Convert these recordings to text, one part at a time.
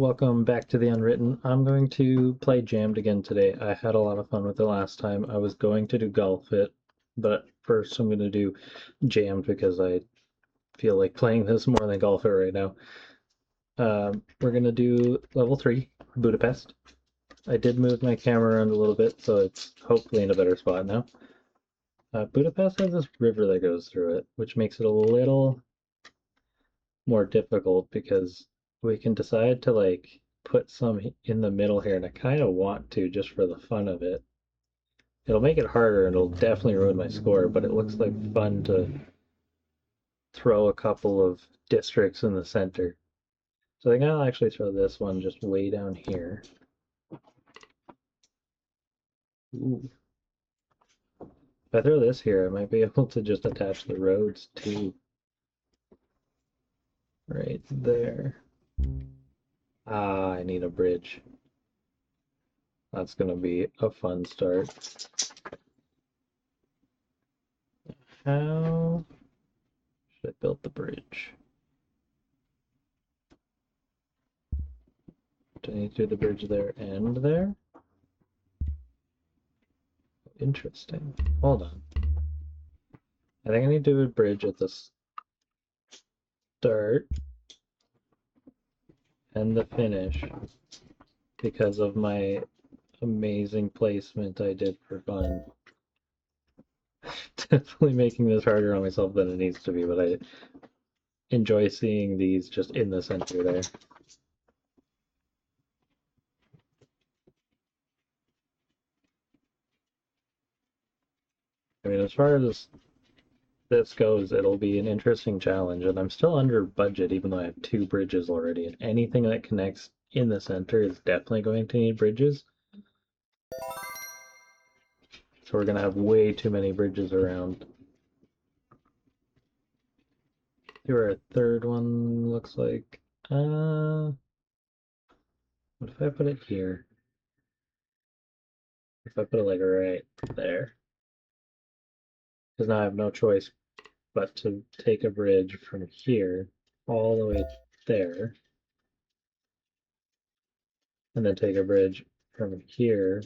Welcome back to the Unwritten. I'm going to play Jammed again today. I had a lot of fun with it last time. I was going to do Golf It, but first I'm going to do Jammed because I feel like playing this more than Golf It right now. We're going to do level 3, Budapest. I did move my camera around a little bit, so it's hopefully in a better spot now. Budapest has this river that goes through it, which makes it a little more difficult because we can decide to put some in the middle here, and I kind of want to just for the fun of it. It'll make it harder and it'll definitely ruin my score, but it looks like fun to throw a couple of districts in the center. So I think I'll actually throw this one just way down here. Ooh. If I throw this here, I might be able to just attach the roads too. Right there. Ah, I need a bridge. That's gonna be a fun start. How should I build the bridge? Do I need to do the bridge there and there? Interesting. Hold on. I think I need to do a bridge at the start and the finish because of my amazing placement I did for fun. Definitely making this harder on myself than it needs to be, but I enjoy seeing these just in the center there. I mean, as far as this goes, it'll be an interesting challenge, and I'm still under budget even though I have 2 bridges already, and anything that connects in the center is definitely going to need bridges. So we're gonna have way too many bridges around. See where a third one looks like. What if I put it here? If I put it like right there? Because now I have no choice but to take a bridge from here all the way there, and then take a bridge from here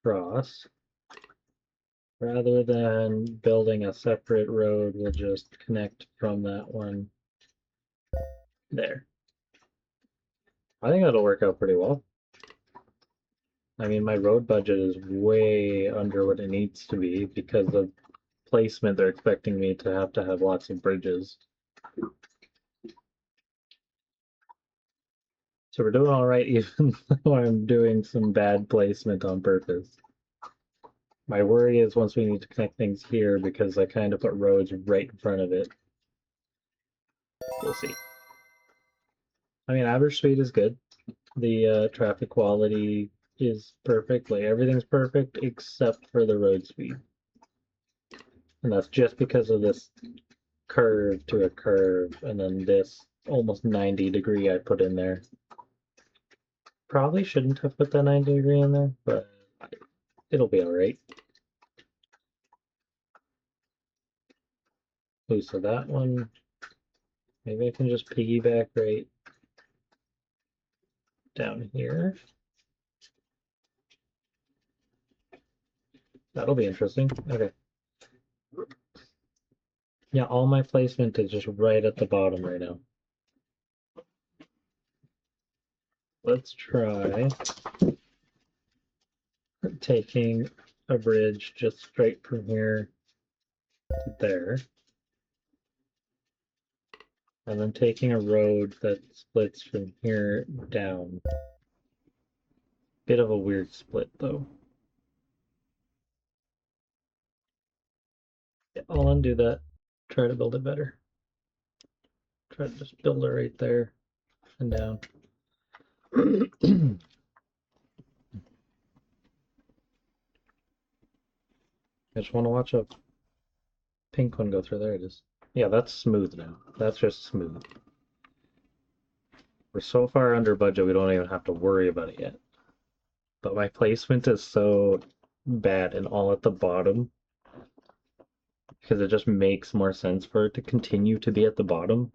across. Rather than building a separate road, we'll just connect from that one there. I think that'll work out pretty well. I mean, my road budget is way under what it needs to be because of placement. They're expecting me to have lots of bridges. So we're doing all right even though I'm doing some bad placement on purpose. My worry is once we need to connect things here because I kind of put roads right in front of it. We'll see. I mean, average speed is good. The traffic quality is perfect. Like everything's perfect except for the road speed. And that's just because of this curve to a curve and then this almost 90-degree I put in there. Probably shouldn't have put that 90-degree in there, but it'll be alright. Ooh, so that one, maybe I can just piggyback right down here. That'll be interesting. Okay. Yeah, all my placement is just right at the bottom right now. Let's try taking a bridge just straight from here to there. And then taking a road that splits from here down. Bit of a weird split though. Yeah, I'll undo that. Try to build it better. Try to just build it right there and down. I just want to watch a pink one go through. There it is. Yeah, that's smooth now. That's just smooth. We're so far under budget we don't even have to worry about it yet. But my placement is so bad and all at the bottom because it just makes more sense for it to continue to be at the bottom.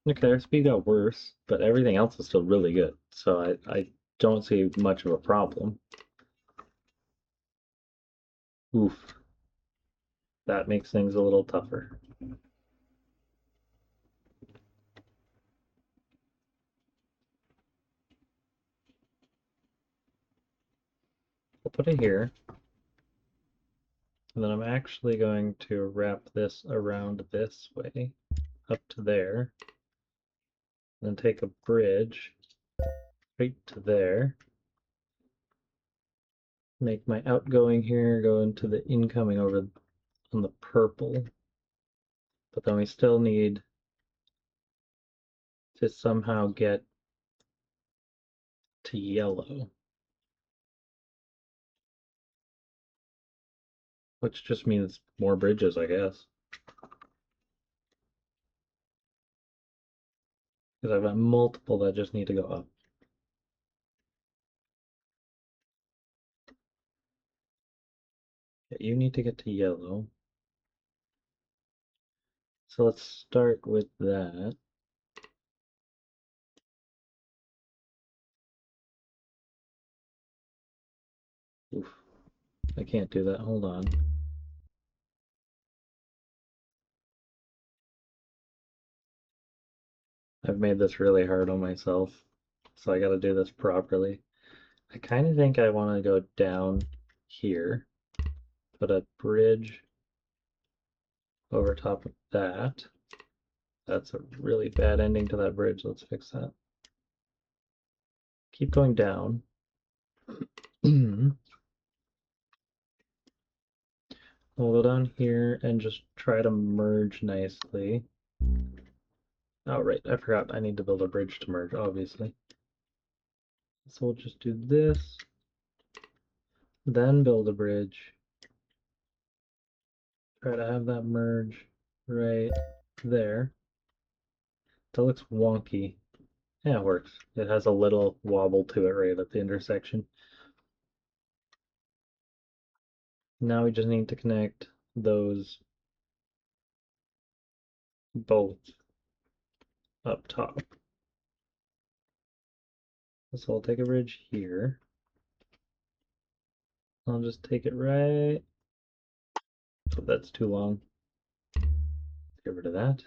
Okay, their speed got worse, but everything else is still really good. So I don't see much of a problem. Oof, that makes things a little tougher. I'll put it here, and then I'm actually going to wrap this around this way, up to there, and then take a bridge straight to there. Make my outgoing here go into the incoming over on the purple. But then we still need to somehow get to yellow, which just means more bridges, I guess. Because I've got multiple that just need to go up. Yeah, you need to get to yellow. So let's start with that. Oof, I can't do that. Hold on. I've made this really hard on myself, so I gotta do this properly. I kind of think I want to go down here, put a bridge over top of that. That's a really bad ending to that bridge. Let's fix that. Keep going down. We'll go down here and just try to merge nicely. Oh, right, I forgot I need to build a bridge to merge, obviously. So we'll just do this, then build a bridge. Try to have that merge right there. That looks wonky. Yeah, it works. It has a little wobble to it right at the intersection. Now we just need to connect those both up top. So I'll take a bridge here. I'll just take it right. Oh, that's too long. Get rid of that.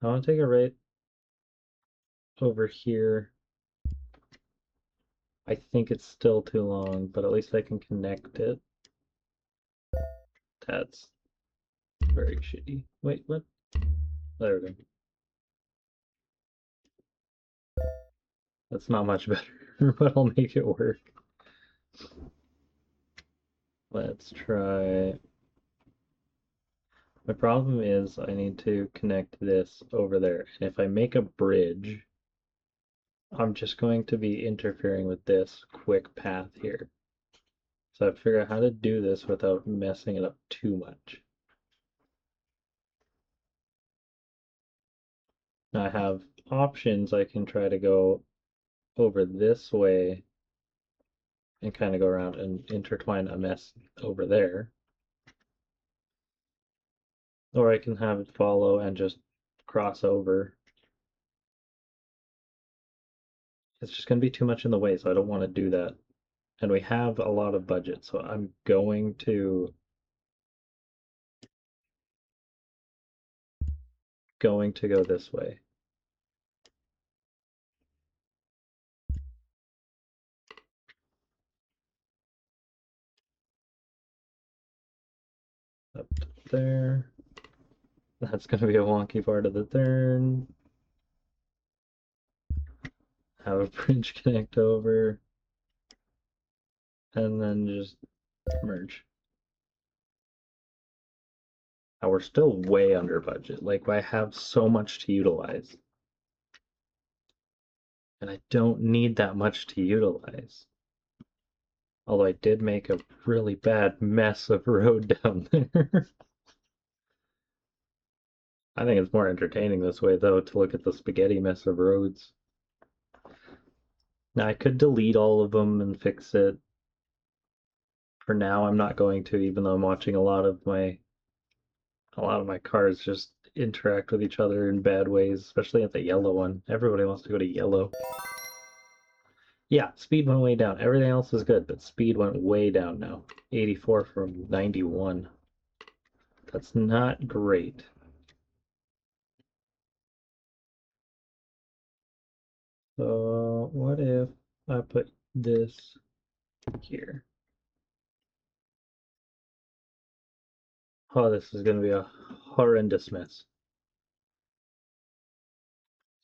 I want to take it right over here. I think it's still too long, but at least I can connect it. That's very shitty. Wait, what? There we go. That's not much better, but I'll make it work. Let's try. My problem is I need to connect this over there. And if I make a bridge, I'm just going to be interfering with this quick path here. So I have to figure out how to do this without messing it up too much. Now I have options. I can try to go over this way and kind of go around and intertwine a mess over there. Or I can have it follow and just cross over. It's just going to be too much in the way, so I don't want to do that. And we have a lot of budget, so I'm going to go this way. Up there. That's going to be a wonky part of the turn. Have a bridge connect over. And then just merge. Now we're still way under budget. Like, I have so much to utilize. And I don't need that much to utilize. Although I did make a really bad mess of road down there. I think it's more entertaining this way, though, to look at the spaghetti mess of roads. Now, I could delete all of them and fix it. For now, I'm not going to, even though I'm watching a lot of my cars just interact with each other in bad ways, especially at the yellow one. Everybody wants to go to yellow. Yeah, speed went way down. Everything else is good, but speed went way down now. 84 from 91. That's not great. So what if I put this here? Oh, this is going to be a horrendous mess.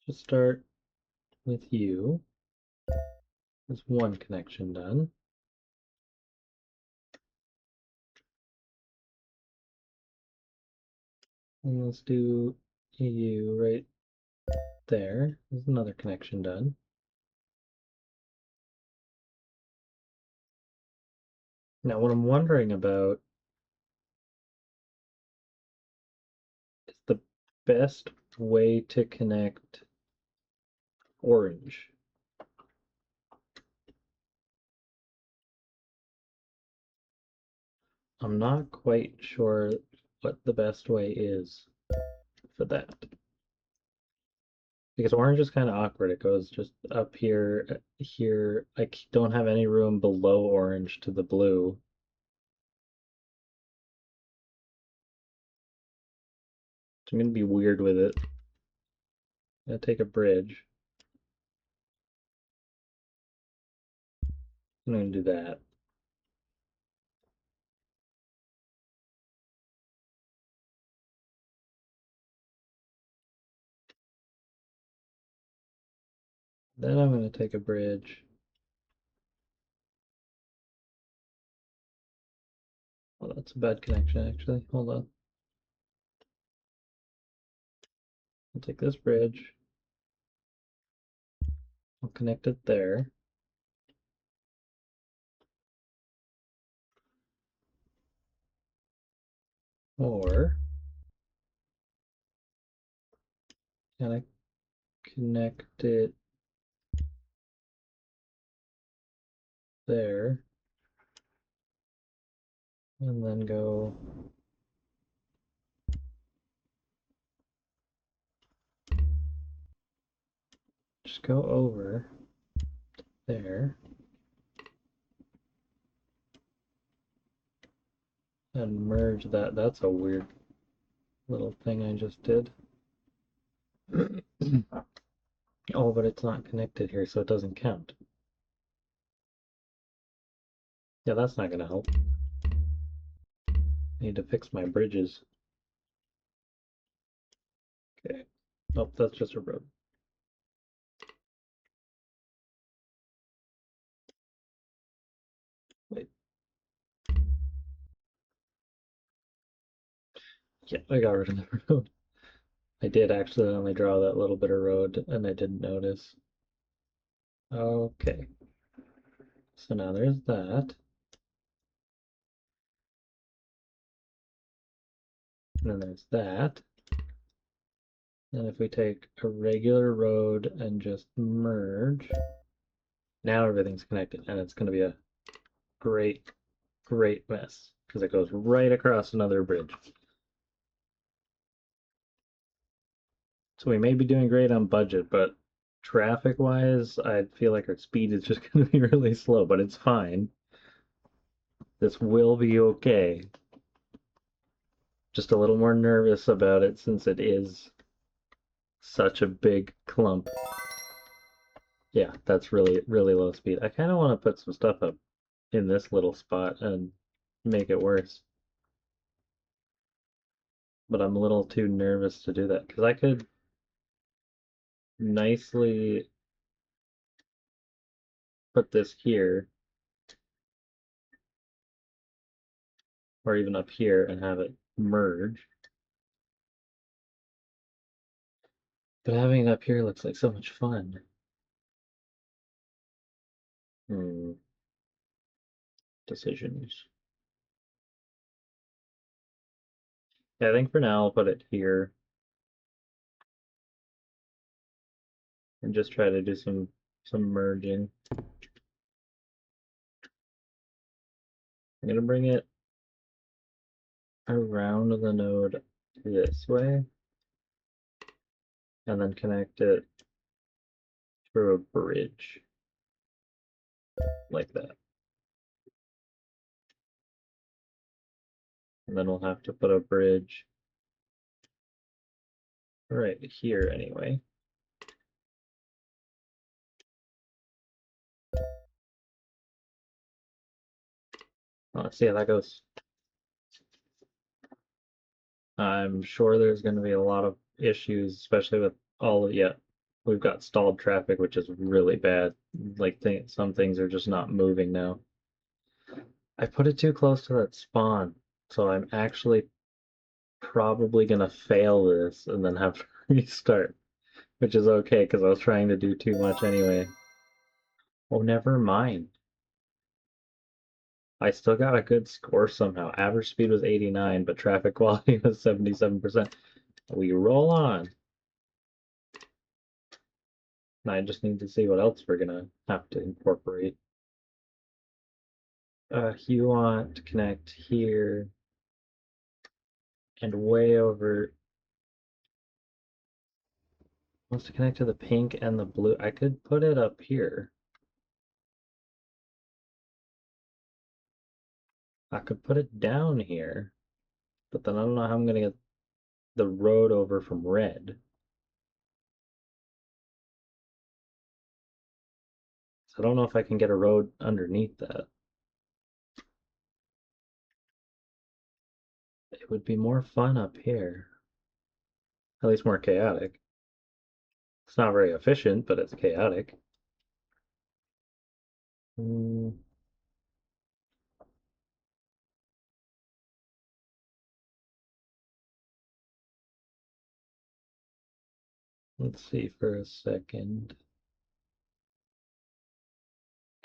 Just start with you. There's one connection done. And let's do you right there. There's another connection done. Now, what I'm wondering about is the best way to connect orange. I'm not quite sure what the best way is for that. Because orange is kind of awkward. It goes just up here, here. I don't have any room below orange to the blue. So I'm going to be weird with it. I'm going to take a bridge. I'm going to do that. Then I'm going to take a bridge. Oh, that's a bad connection, actually. Hold on. I'll take this bridge. I'll connect it there. Or can I connect it there? And then go just go over there and merge that. That's a weird little thing I just did. Oh, but it's not connected here, so it doesn't count. Yeah, that's not gonna help. I need to fix my bridges. Okay. Oh, that's just a road. Wait. Yeah, I got rid of the road. I did accidentally draw that little bit of road and I didn't notice. Okay. So now there's that. And then there's that. And if we take a regular road and just merge, now everything's connected and it's going to be a great, great mess because it goes right across another bridge. So we may be doing great on budget, but traffic wise, I feel like our speed is just going to be really slow, but it's fine. This will be okay. Just a little more nervous about it since it is such a big clump. Yeah, that's really, really low speed. I kind of want to put some stuff up in this little spot and make it worse. But I'm a little too nervous to do that because I could nicely put this here or even up here and have it merge. But having it up here looks like so much fun. Decisions. Yeah, I think for now I'll put it here and just try to do some merging. I'm gonna bring it around the node this way. and then connect it through a bridge like that. And then we'll have to put a bridge right here anyway. Let's see how that goes. I'm sure there's going to be a lot of issues, especially with all of, yeah, we've got stalled traffic, which is really bad. Like some things are just not moving now. I put it too close to that spawn, so I'm actually probably going to fail this and then have to restart, which is okay because I was trying to do too much anyway. Oh, never mind. I still got a good score somehow. Average speed was 89, but traffic quality was 77%. We roll on. I just need to see what else we're gonna have to incorporate. You want to connect here and way over. Wants to connect to the pink and the blue. I could put it up here. I could put it down here, but then I don't know how I'm gonna get the road over from red. So I don't know if I can get a road underneath that. It would be more fun up here. At least more chaotic. It's not very efficient, but it's chaotic. Mm, let's see for a second.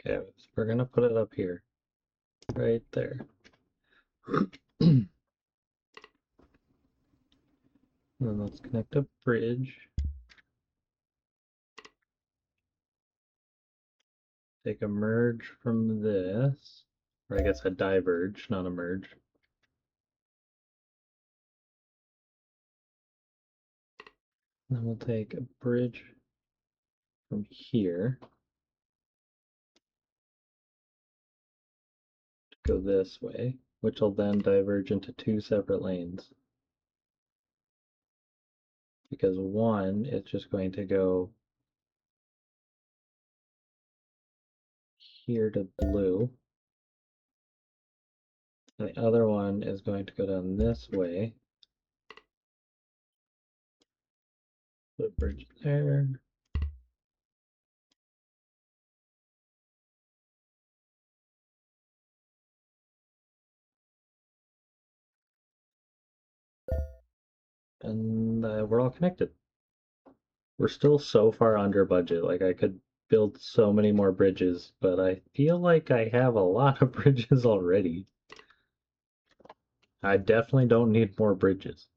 Okay, so we're gonna put it up here, right there. And then let's connect a bridge. Take a merge from this, or I guess a diverge, not a merge. Then we'll take a bridge from here to go this way, which will then diverge into two separate lanes. Because one is just going to go here to blue, and the other one is going to go down this way. Put a bridge there. And we're all connected. We're still so far under budget. Like I could build so many more bridges, but I feel like I have a lot of bridges already. I definitely don't need more bridges.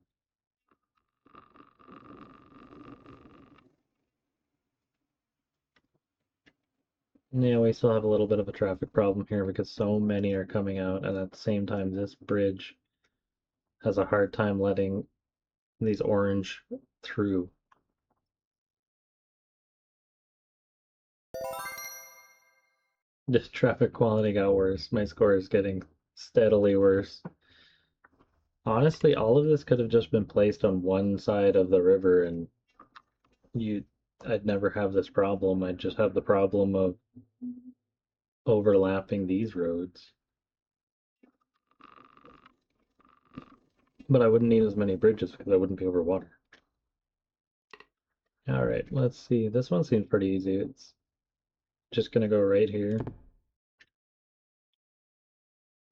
Yeah, we still have a little bit of a traffic problem here because so many are coming out, and at the same time, this bridge has a hard time letting these orange through. Just traffic quality got worse. My score is getting steadily worse. Honestly, all of this could have just been placed on one side of the river and you I'd never have this problem. I'd just have the problem of overlapping these roads. But I wouldn't need as many bridges because I wouldn't be over water. Alright, let's see. This one seems pretty easy. It's just gonna go right here.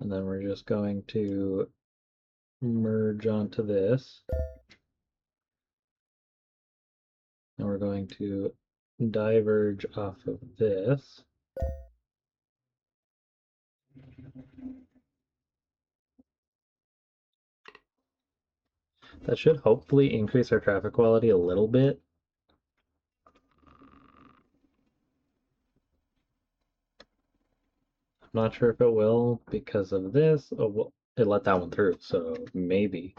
And then we're just going to merge onto this. And we're going to diverge off of this. That should hopefully increase our traffic quality a little bit. I'm not sure if it will because of this. Oh, well, it let that one through, so maybe.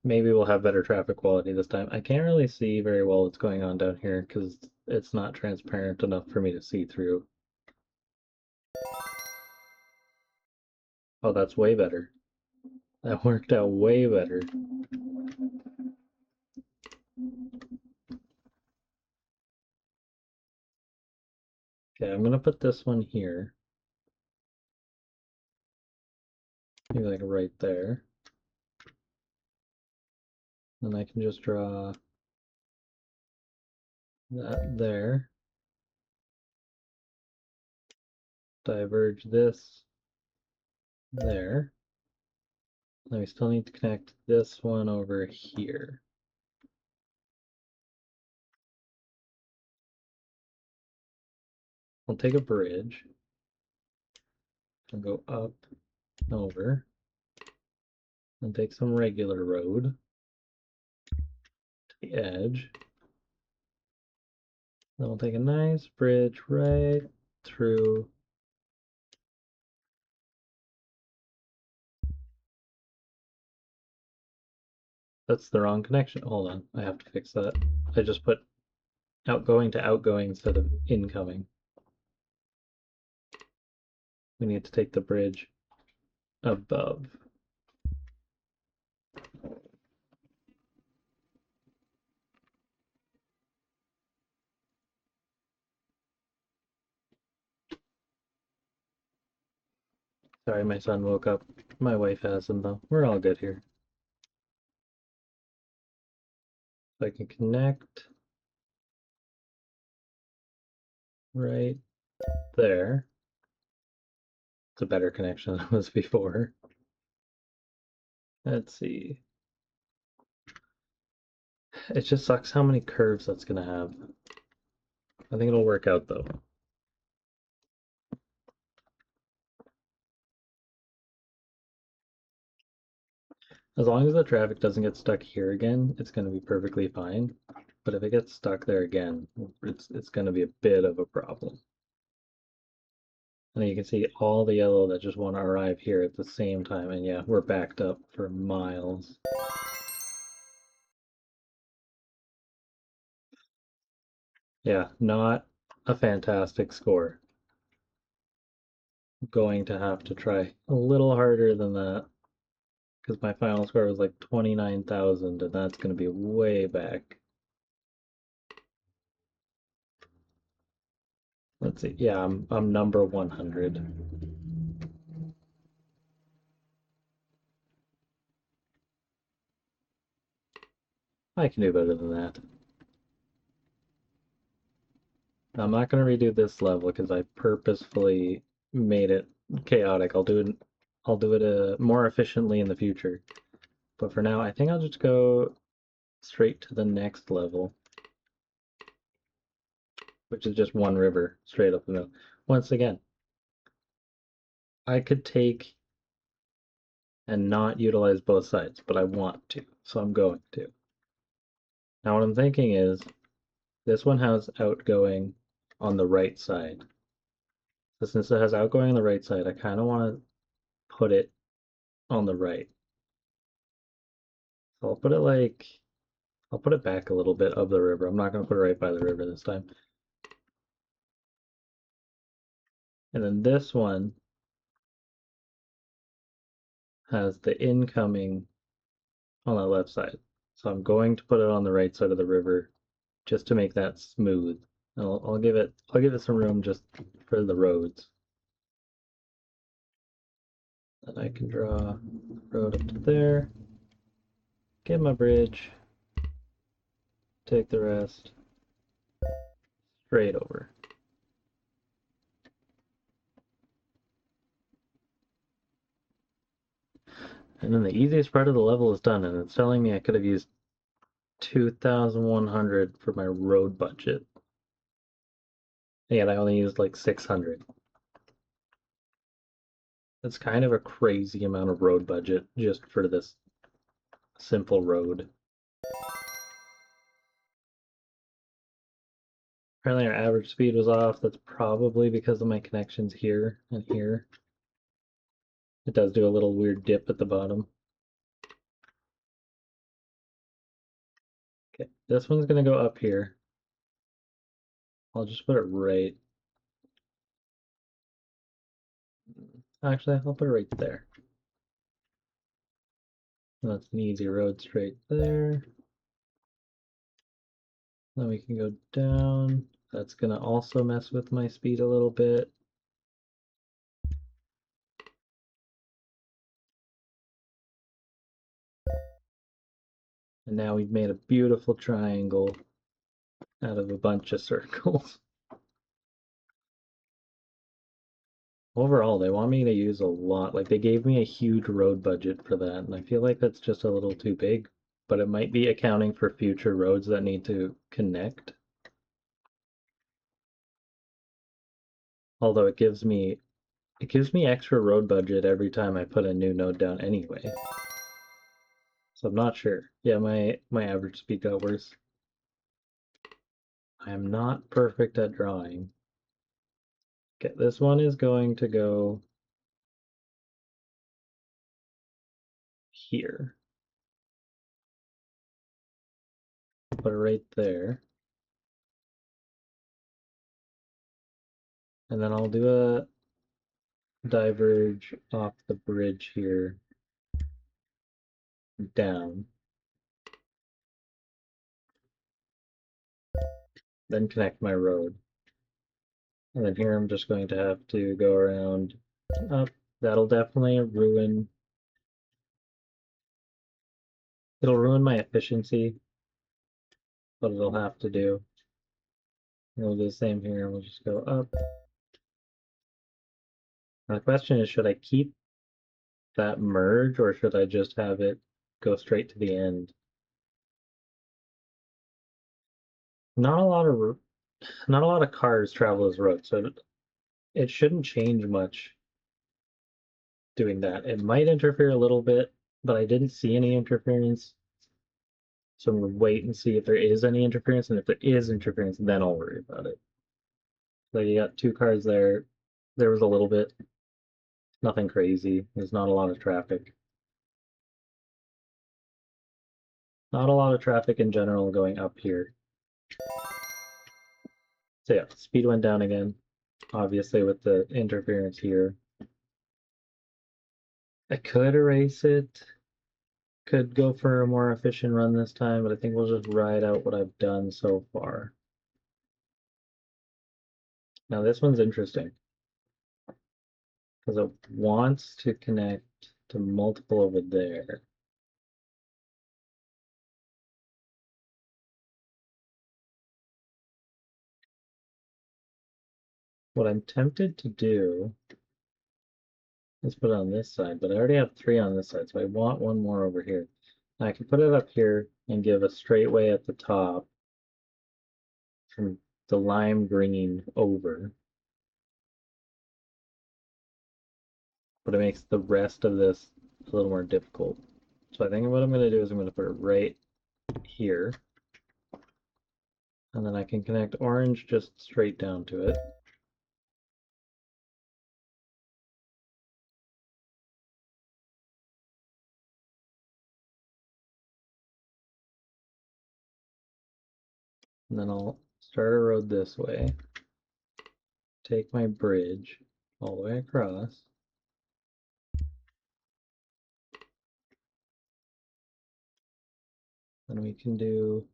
Maybe we'll have better traffic quality this time. I can't really see very well what's going on down here because it's not transparent enough for me to see through. Oh, that's way better. That worked out way better. Okay, I'm gonna put this one here. Maybe like right there. Then I can just draw that there. Diverge this there. Then we still need to connect this one over here. I'll take a bridge and go up, over, and take some regular road to the edge. Then we'll take a nice bridge right through. That's the wrong connection. Hold on, I have to fix that. I just put outgoing to outgoing instead of incoming. We need to take the bridge above. Sorry, my son woke up. My wife hasn't though. We're all good here. So I can connect right there. It's a better connection than it was before. Let's see. It just sucks how many curves that's gonna have. I think it'll work out though. As long as the traffic doesn't get stuck here again, it's gonna be perfectly fine. But if it gets stuck there again, it's gonna be a bit of a problem. And then you can see all the yellow that just want to arrive here at the same time. And yeah, we're backed up for miles. Yeah, not a fantastic score. Going to have to try a little harder than that because my final score was like 29,000 and that's going to be way back. Let's see. Yeah, I'm number 100. I can do better than that. I'm not going to redo this level because I purposefully made it chaotic. I'll do it more efficiently in the future. But for now, I think I'll just go straight to the next level, which is just one river straight up the middle. Once again, I could take and not utilize both sides, but I want to, so I'm going to. Now what I'm thinking is, this one has outgoing on the right side. So since it has outgoing on the right side, I kind of want to put it on the right. So I'll put it back a little bit of the river. I'm not going to put it right by the river this time. And then this one has the incoming on the left side. So I'm going to put it on the right side of the river just to make that smooth. I'll give it some room just for the roads. And I can draw a road up to there, get my bridge, take the rest straight over. And then the easiest part of the level is done, and it's telling me I could have used 2,100 for my road budget. And yet I only used like 600. That's kind of a crazy amount of road budget just for this simple road. Apparently our average speed was off. That's probably because of my connections here and here. It does do a little weird dip at the bottom. This one's gonna go up here. I'll just put it right. Actually, I'll put it right there. That's an easy road straight there. Then we can go down. That's gonna also mess with my speed a little bit. And now we've made a beautiful triangle out of a bunch of circles. Overall, they want me to use a lot. Like, they gave me a huge road budget for that, and I feel like that's just a little too big. But it might be accounting for future roads that need to connect. Although it gives me extra road budget every time I put a new node down anyway. So I'm not sure. Yeah, my average speed got worse. I am not perfect at drawing. Okay, this one is going to go here. Put it right there. And then I'll do a diverge off the bridge here down. Then connect my road. And then here I'm just going to have to go around up. That'll definitely ruin, it'll ruin my efficiency, but it'll have to do. And we'll do the same here. We'll just go up. Now the question is, should I keep that merge or should I just have it go straight to the end? Not a lot of cars travel this road, so it shouldn't change much doing that. It might interfere a little bit, but I didn't see any interference. So I'm gonna wait and see if there is any interference, and if there is interference, then I'll worry about it. So you got two cars there. There was a little bit, nothing crazy. There's not a lot of traffic. Not a lot of traffic in general going up here. So yeah, speed went down again, obviously with the interference here. I could erase it, could go for a more efficient run this time, but I think we'll just ride out what I've done so far. Now this one's interesting because it wants to connect to multiple over there. What I'm tempted to do is put it on this side, but I already have three on this side, so I want one more over here. I can put it up here and give a straightaway at the top from the lime green over. But it makes the rest of this a little more difficult. So I think what I'm going to do is I'm going to put it right here. And then I can connect orange just straight down to it. And then I'll start a road this way. Take my bridge all the way across. And we can do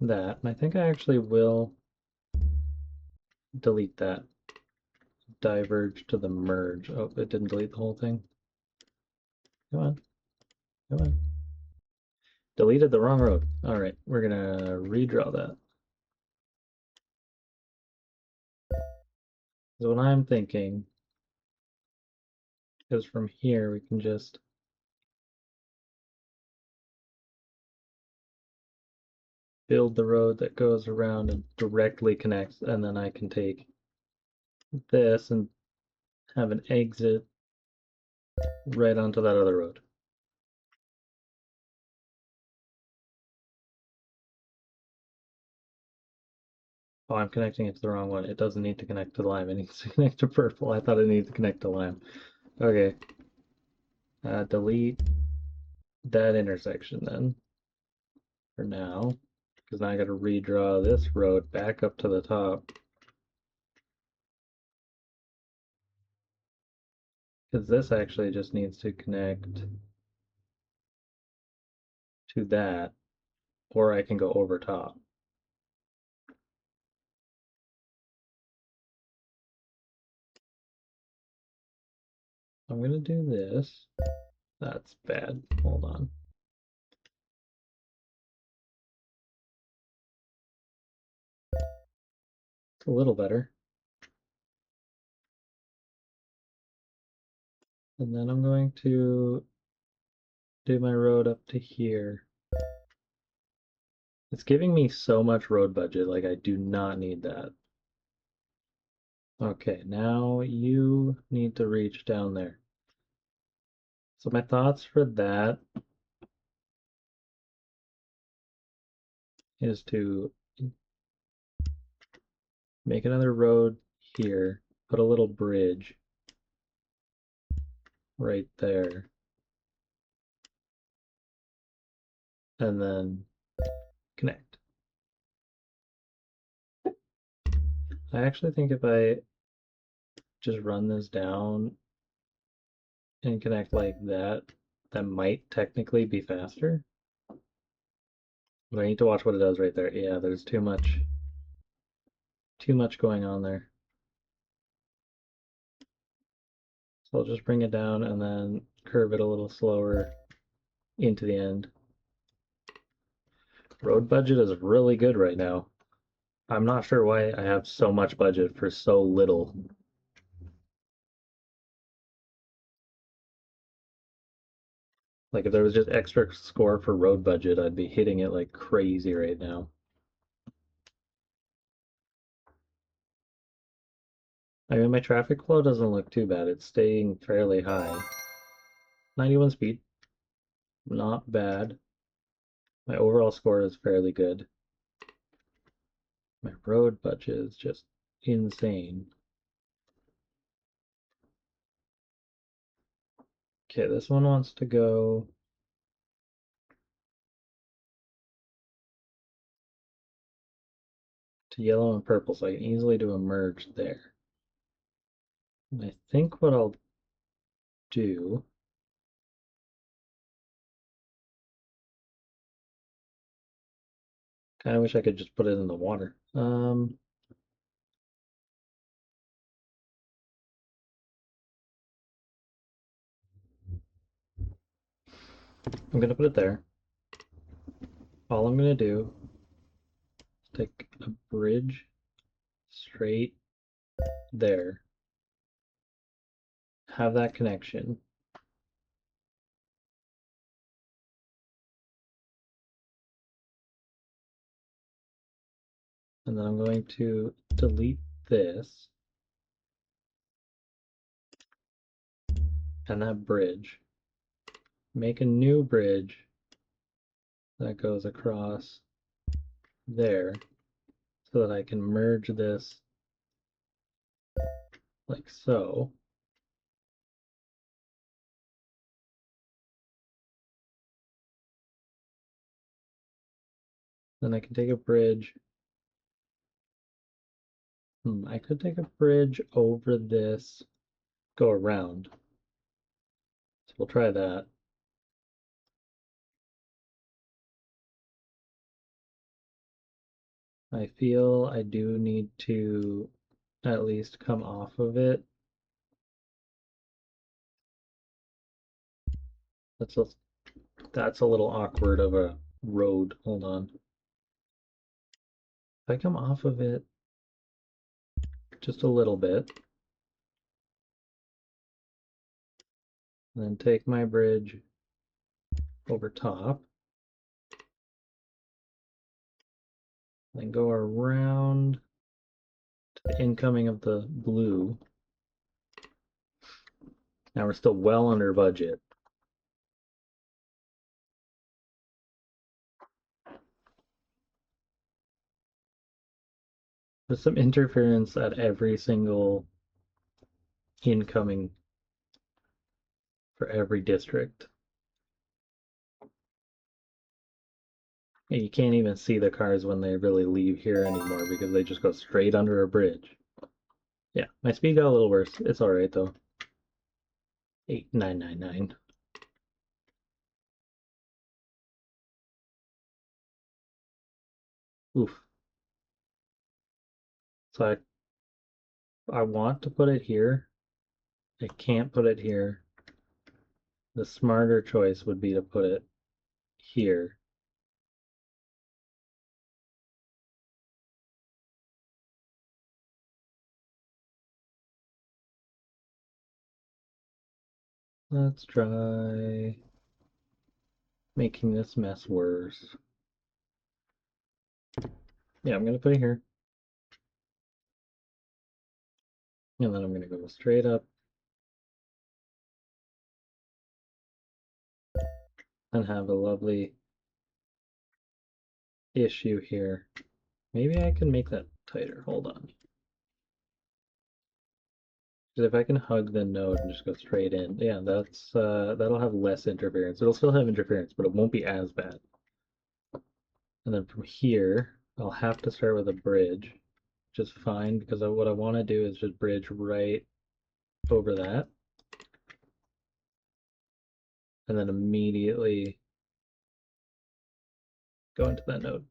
that. And I think I actually will delete that. Diverge to the merge. Oh, it didn't delete the whole thing. Come on. Come on. Deleted the wrong road. Alright, we're gonna redraw that. So what I'm thinking is from here we can just build the road that goes around and directly connects, and then I can take this and have an exit right onto that other road. Oh, I'm connecting it to the wrong one. It doesn't need to connect to lime. It needs to connect to purple. I thought it needed to connect to lime. Okay. Delete that intersection then. for now, because now I got to redraw this road back up to the top. Because this actually just needs to connect to that, or I can go over top. I'm going to do this. That's bad. Hold on. It's a little better. And then I'm going to do my road up to here. It's giving me so much road budget, like I do not need that. Okay, now you need to reach down there. So my thoughts for that is to make another road here, put a little bridge right there, and then connect. I actually think if I just run this down and connect like that, that might technically be faster. But I need to watch what it does right there. Yeah, there's too much going on there. So I'll just bring it down and then curve it a little slower into the end. Road budget is really good right now. I'm not sure why I have so much budget for so little. Like if there was just extra score for road budget, I'd be hitting it like crazy right now. I mean, my traffic flow doesn't look too bad. It's staying fairly high. 91 speed, not bad. My overall score is fairly good. My road budget is just insane. Okay, this one wants to go to yellow and purple, so I can easily do a merge there. And I think what I'll do kind of wish I could just put it in the water. I'm gonna put it there. All I'm gonna do is take a bridge straight there, have that connection, and then I'm going to delete this and that bridge, make a new bridge that goes across there so that I can merge this like so. Then I can take a bridge. I could take a bridge over this, go around. So we'll try that. I feel I do need to at least come off of it. That's a little awkward of a road. Hold on. If I come off of it just a little bit, and then take my bridge over top, then go around to the incoming of the blue. Now we're still well under budget. There's some interference at every single incoming for every district. And you can't even see the cars when they really leave here anymore because they just go straight under a bridge. Yeah, my speed got a little worse. It's alright though. 8999. Oof. So I want to put it here. I can't put it here. The smarter choice would be to put it here. Let's try making this mess worse. Yeah, I'm gonna put it here. And then I'm gonna go straight up and have a lovely issue here. Maybe I can make that tighter. Hold on. Because if I can hug the node and just go straight in, yeah, that'll have less interference. It'll still have interference, but it won't be as bad. And then from here, I'll have to start with a bridge, which is fine because what I want to do is just bridge right over that. And then immediately go into that node.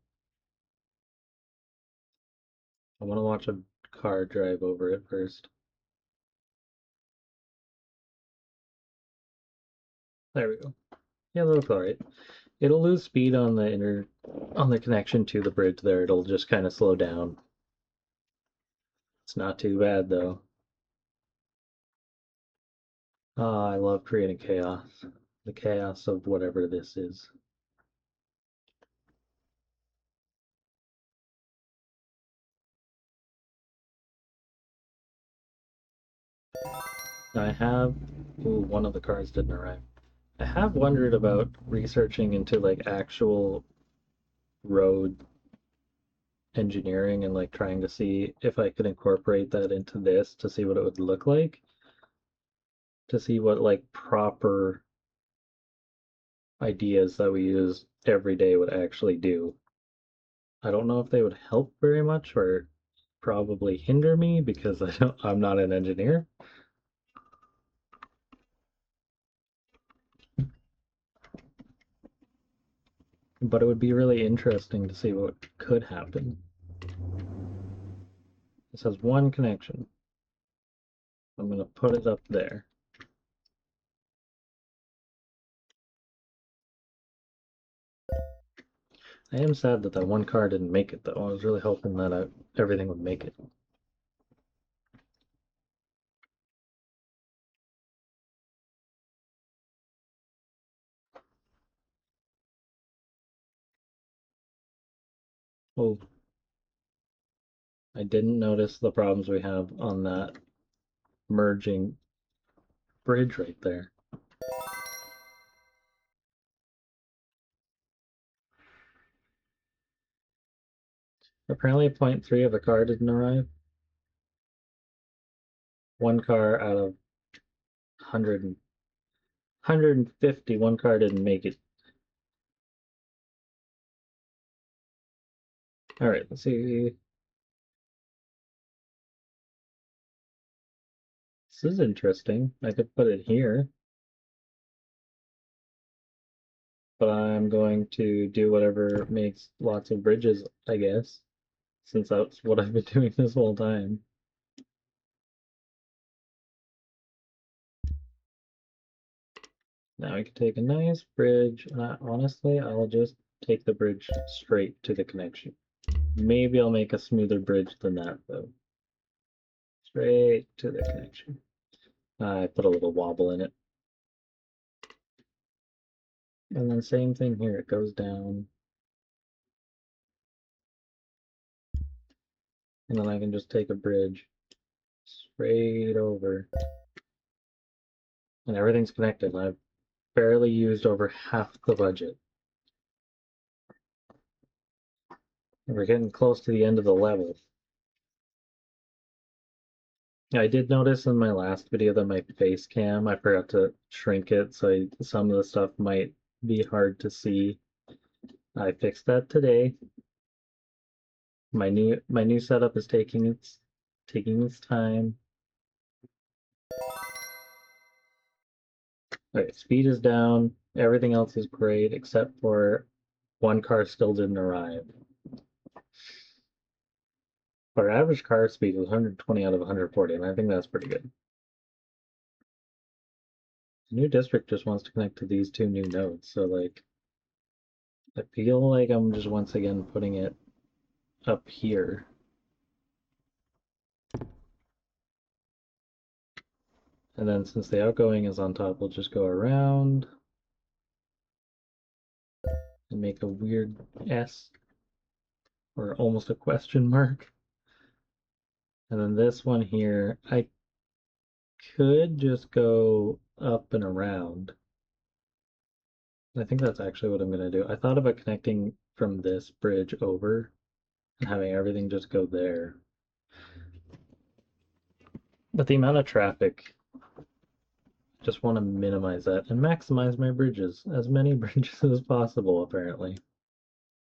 I want to watch a car drive over it first. There we go. Yeah, that looks alright. It'll lose speed on the connection to the bridge there. It'll just kind of slow down. It's not too bad though. I love creating chaos. The chaos of whatever this is. Now I have... Ooh, one of the cars didn't arrive. I have wondered about researching into like actual road engineering and like trying to see if I could incorporate that into this to see what it would look like. To see what like proper ideas that we use every day would actually do. I don't know if they would help very much or probably hinder me because I'm not an engineer. But it would be really interesting to see what could happen. This has one connection. I'm going to put it up there. I am sad that that one car didn't make it though. I was really hoping that everything would make it. Oh, I didn't notice the problems we have on that merging bridge right there. Apparently 0.3 of a car didn't arrive. One car out of 100, 150, one car didn't make it. Alright, let's see. This is interesting. I could put it here. But I'm going to do whatever makes lots of bridges, I guess, since that's what I've been doing this whole time. Now I can take a nice bridge, and honestly, I'll just take the bridge straight to the connection. Maybe I'll make a smoother bridge than that, though. Straight to the connection. I put a little wobble in it. And then same thing here, it goes down. And then I can just take a bridge straight over. And everything's connected. I've barely used over half the budget. We're getting close to the end of the level. I did notice in my last video that my face cam, I forgot to shrink it, so some of the stuff might be hard to see. I fixed that today. My new setup is taking its time. Okay, speed is down. Everything else is great except for one car still didn't arrive. Our average car speed was 120 out of 140, and I think that's pretty good. The new district just wants to connect to these two new nodes, so like I feel like I'm just once again putting it up here. And then since the outgoing is on top, we'll just go around and make a weird S or almost a question mark. And then this one here, I could just go up and around. I think that's actually what I'm going to do. I thought about connecting from this bridge over and having everything just go there. But the amount of traffic, I just want to minimize that and maximize my bridges. As many bridges as possible, apparently.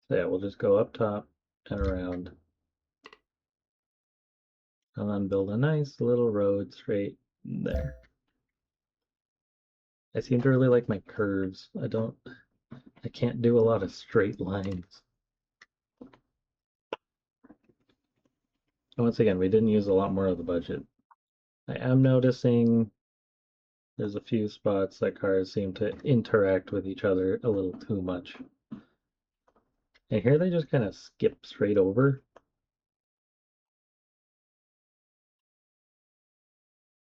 So yeah, we'll just go up top and around. And then build a nice little road straight there. I seem to really like my curves. I can't do a lot of straight lines. And once again, we didn't use a lot more of the budget. I am noticing there's a few spots that cars seem to interact with each other a little too much. And here they just kind of skip straight over.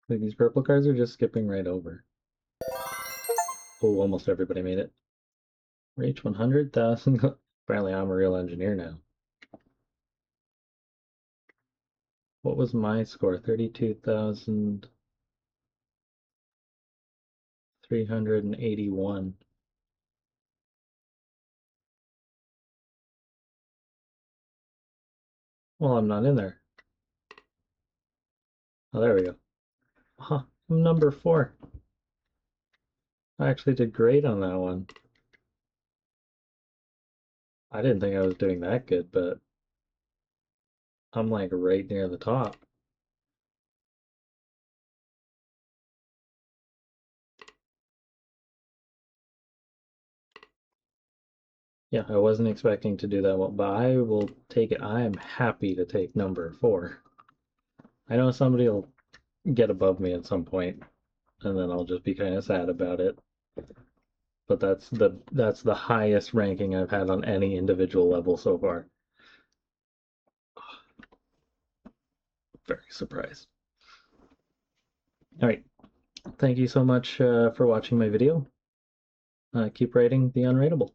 Like these purple cars are just skipping right over. Oh, almost everybody made it. Reach 100,000. Apparently I'm a real engineer now. What was my score? 32,381. Well, I'm not in there. Oh, there we go. Huh, I'm number 4. I actually did great on that one. I didn't think I was doing that good, but I'm like right near the top. Yeah, I wasn't expecting to do that well, but I will take it. I am happy to take number 4. I know somebody will get above me at some point, and then I'll just be kind of sad about it. But that's the highest ranking I've had on any individual level so far. Very surprised. All right, thank you so much for watching my video. Keep writing the Unwritable.